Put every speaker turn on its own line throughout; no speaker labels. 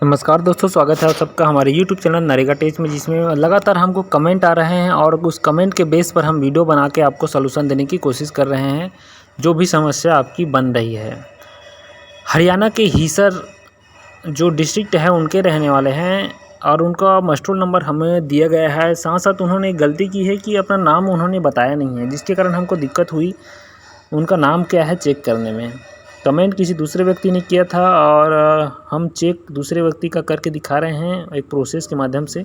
नमस्कार दोस्तों, स्वागत है आप सबका हमारे YouTube चैनल नरेगा टेच में, जिसमें लगातार हमको कमेंट आ रहे हैं और उस कमेंट के बेस पर हम वीडियो बना के आपको सलूशन देने की कोशिश कर रहे हैं, जो भी समस्या आपकी बन रही है। हरियाणा के हिसर जो डिस्ट्रिक्ट है उनके रहने वाले हैं और उनका मस्टरोल नंबर हमें दिया गया है। साथ साथ उन्होंने एक गलती की है कि अपना नाम उन्होंने बताया नहीं है, जिसके कारण हमको दिक्कत हुई उनका नाम क्या है चेक करने में। कमेंट किसी दूसरे व्यक्ति ने किया था और हम चेक दूसरे व्यक्ति का करके दिखा रहे हैं एक प्रोसेस के माध्यम से।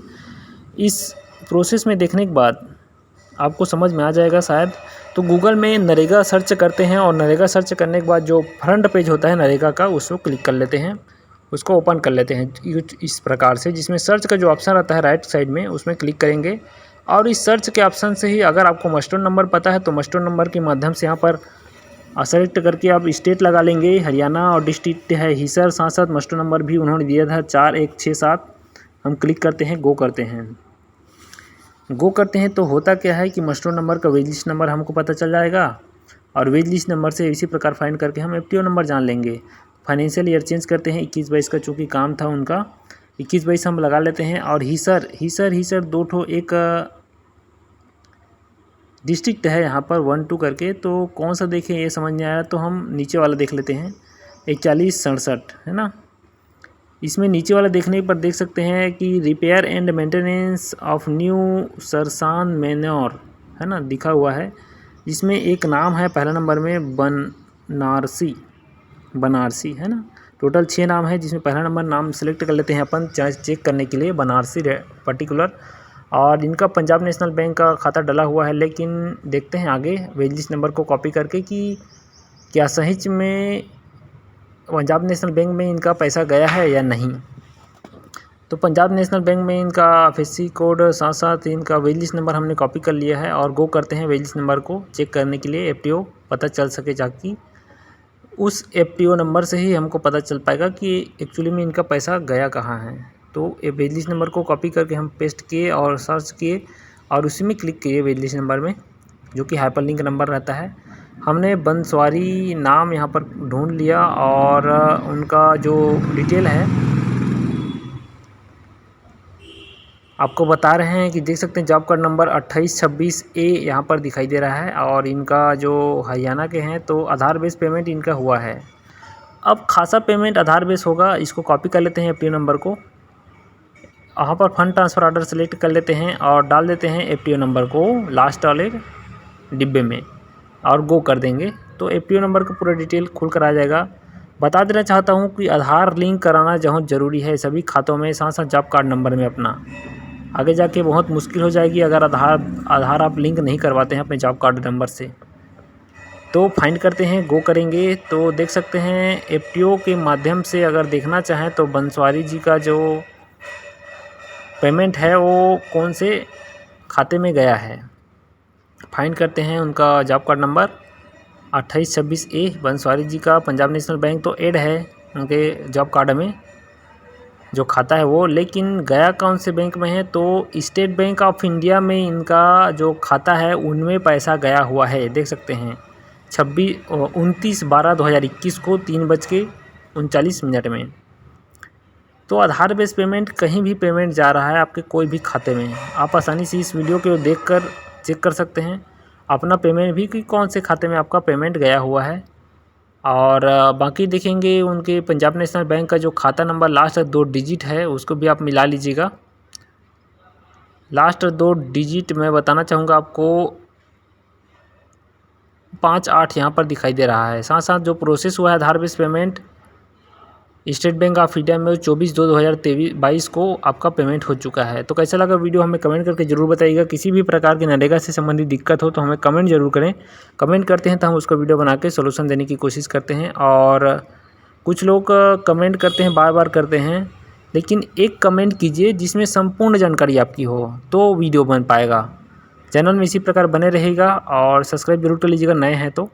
इस प्रोसेस में देखने के बाद आपको समझ में आ जाएगा शायद। तो गूगल में नरेगा सर्च करते हैं और नरेगा सर्च करने के बाद जो फ्रंट पेज होता है नरेगा का, उसको क्लिक कर लेते हैं, उसको ओपन कर लेते हैं इस प्रकार से, जिसमें सर्च का जो ऑप्शन रहता है राइट साइड में, उसमें क्लिक करेंगे। और इस सर्च के ऑप्शन से ही अगर आपको मस्टरोल नंबर पता है तो मस्टरोल नंबर के माध्यम से यहाँ पर सेलेक्ट करके आप स्टेट लगा लेंगे। हरियाणा और डिस्ट्रिक्ट है हिसर, साथ साथ मस्टरोल नंबर भी उन्होंने दिया था 4167। हम क्लिक करते हैं, गो करते हैं। गो करते हैं तो होता क्या है कि मस्टरोल नंबर का वेज लिस्ट नंबर हमको पता चल जाएगा और वेज लिस्ट नंबर से इसी प्रकार फाइंड करके हम एफटीओ नंबर जान लेंगे। फाइनेंशियल ईयर चेंज करते हैं 21-22 का, चूँकि काम था उनका 21-22 हम लगा लेते हैं। और हिसर दो ठो एक डिस्ट्रिक्ट है यहाँ पर 1-2 करके, तो कौन सा देखें ये समझ नहीं आया, तो हम नीचे वाला देख लेते हैं 4167 है ना। इसमें नीचे वाला देखने पर देख सकते हैं कि repair and maintenance of new सरसान मैन्योर है ना, लिखा हुआ है। जिसमें एक नाम है पहला नंबर में बनारसी है ना। टोटल 6 नाम है, जिसमें पहला नंबर नाम सेलेक्ट कर लेते हैं अपन चेक करने के लिए, बनारसी पर्टिकुलर। और इनका पंजाब नेशनल बैंक का खाता डला हुआ है, लेकिन देखते हैं आगे वेज लिस्ट नंबर को कॉपी करके कि क्या सहीच में पंजाब नेशनल बैंक में इनका पैसा गया है या नहीं। तो पंजाब नेशनल बैंक में इनका एफएससी कोड, साथ साथ इनका वेज लिस्ट नंबर हमने कॉपी कर लिया है और गो करते हैं वेज लिस्ट नंबर को चेक करने के लिए। एफटीओ पता चल सके, जाकि उस एफटीओ नंबर से ही हमको पता चल पाएगा कि एक्चुअली में इनका पैसा गया कहाँ है। तो ये वेज लिस्ट नंबर को कॉपी करके हम पेस्ट किए और सर्च किए और उसी में क्लिक किए वेज लिस्ट नंबर में, जो कि हाइपरलिंक नंबर रहता है। हमने बंसवारी नाम यहाँ पर ढूंढ लिया और उनका जो डिटेल है आपको बता रहे हैं कि देख सकते हैं जॉब कार्ड नंबर 2826A यहाँ पर दिखाई दे रहा है। और इनका जो हरियाणा के हैं तो आधार बेस पेमेंट इनका हुआ है। अब खासा पेमेंट आधार बेस होगा, इसको कॉपी कर लेते हैं एफटीओ नंबर को। यहाँ पर फंड ट्रांसफ़र ऑर्डर सेलेक्ट कर लेते हैं और डाल देते हैं एफटीओ नंबर को लास्ट वाले डिब्बे में और गो कर देंगे। तो एफटीओ नंबर का पूरा डिटेल खुल कर आ जाएगा। बता देना चाहता हूँ कि आधार लिंक कराना बहुत ज़रूरी है सभी खातों में, साथ साथ जॉब कार्ड नंबर में अपना। आगे जाके बहुत मुश्किल हो जाएगी अगर आधार आप लिंक नहीं करवाते हैं अपने जॉब कार्ड नंबर से। तो फाइंड करते हैं, गो करेंगे तो देख सकते हैं एफटीओ के माध्यम से अगर देखना चाहें तो बंसवारी जी का जो पेमेंट है वो कौन से खाते में गया है। फाइंड करते हैं उनका job card number 2826A Banswari जी का, पंजाब नेशनल बैंक तो ऐड है उनके जॉब कार्ड में जो खाता है वो, लेकिन गया कौन से बैंक में है तो स्टेट बैंक ऑफ इंडिया में इनका जो खाता है उनमें पैसा गया हुआ है। देख सकते हैं 29/12/2021 को 3:39 में। तो आधार बेस पेमेंट कहीं भी पेमेंट जा रहा है आपके कोई भी खाते में, आप आसानी से इस वीडियो को देखकर चेक कर सकते हैं अपना पेमेंट भी कि कौन से खाते में आपका पेमेंट गया हुआ है। और बाकी देखेंगे उनके पंजाब नेशनल बैंक का जो खाता नंबर लास्ट 2 डिजिट है उसको भी आप मिला लीजिएगा। लास्ट 2 डिजिट मैं बताना चाहूँगा आपको 58 यहाँ पर दिखाई दे रहा है। साथ साथ जो प्रोसेस हुआ है Aadhaar base payment State Bank of India में 24/2/2022 को आपका पेमेंट हो चुका है। तो कैसा लगा वीडियो हमें कमेंट करके ज़रूर बताइएगा। किसी भी प्रकार की नरेगा से संबंधित दिक्कत हो तो हमें कमेंट जरूर करें। कमेंट करते हैं तो हम उसका वीडियो बना के सोल्यूशन देने की कोशिश करते हैं। और कुछ लोग कमेंट करते हैं, बार बार करते हैं, लेकिन एक कमेंट कीजिए जिसमें संपूर्ण जानकारी आपकी हो तो वीडियो बन पाएगा। चैनल में इसी प्रकार बने रहेगा और सब्सक्राइब जरूर कर लीजिएगा नए हैं तो।